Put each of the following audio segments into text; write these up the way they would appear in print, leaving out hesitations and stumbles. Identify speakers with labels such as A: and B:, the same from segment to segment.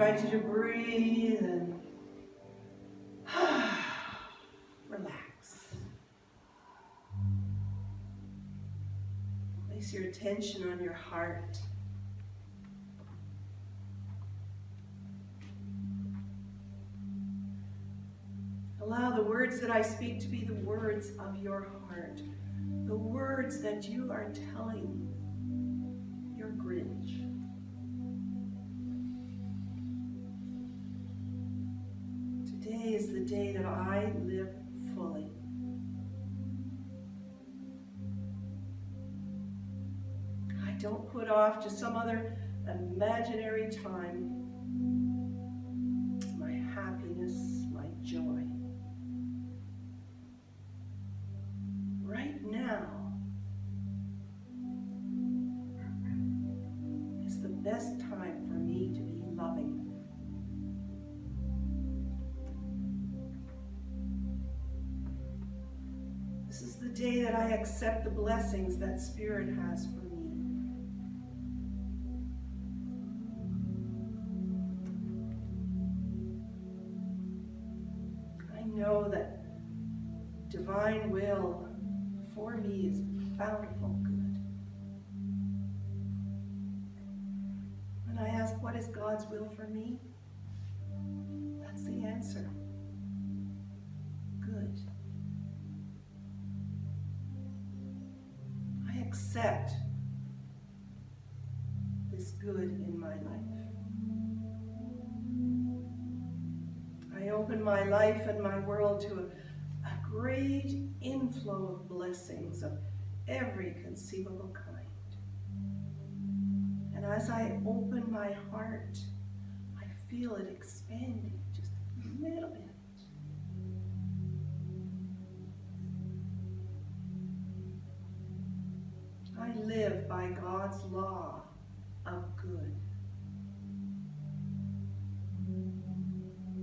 A: invite you to breathe and relax. Place your attention on your heart. Allow the words that I speak to be the words of your heart, the words that you are telling your Grinch. Today is the day that I live fully. I don't put off to some other imaginary time my happiness, my joy. Right now is the best time for me to be loving. This is the day that I accept the blessings that Spirit has for me. I know that divine will for me is bountiful good. When I ask, what is God's will for me? That's the answer. Good. I accept this good in my life. I open my life and my world to a great inflow of blessings of every conceivable kind. And as I open my heart, I feel it expanding just a little bit. I live by God's law of good.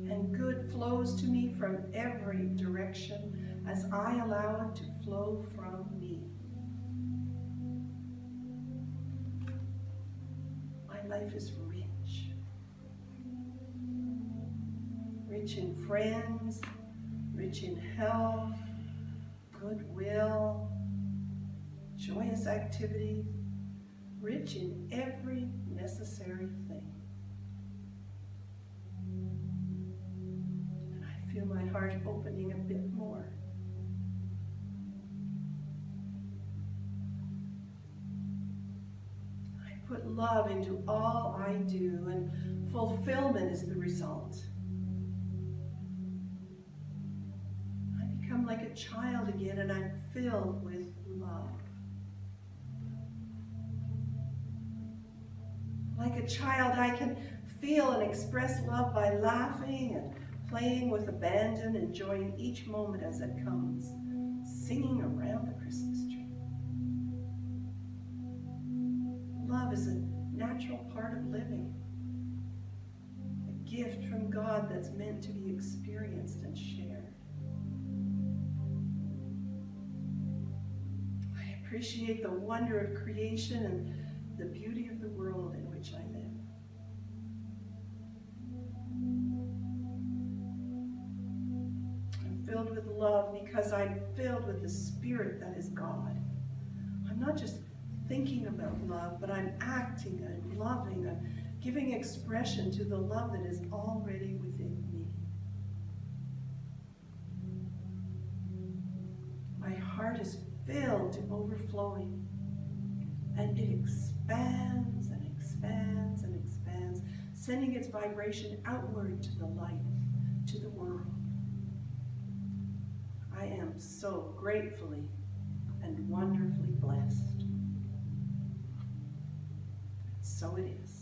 A: And good flows to me from every direction as I allow it to flow from me. My life is rich. Rich in friends, rich in health, goodwill, joyous activity, rich in every necessary thing. Feel my heart opening a bit more. I put love into all I do, and fulfillment is the result. I become like a child again, and I'm filled with love. Like a child, I can feel and express love by laughing and playing with abandon, enjoying each moment as it comes, singing around the Christmas tree. Love is a natural part of living, a gift from God that's meant to be experienced and shared. I appreciate the wonder of creation and the beauty of the world in which I live. Filled with love because I'm filled with the Spirit that is God. I'm not just thinking about love, but I'm acting, I'm loving, I'm giving expression to the love that is already within me. My heart is filled to overflowing, and it expands and expands and expands, sending its vibration outward to the light, to the world. I am so gratefully and wonderfully blessed. So it is.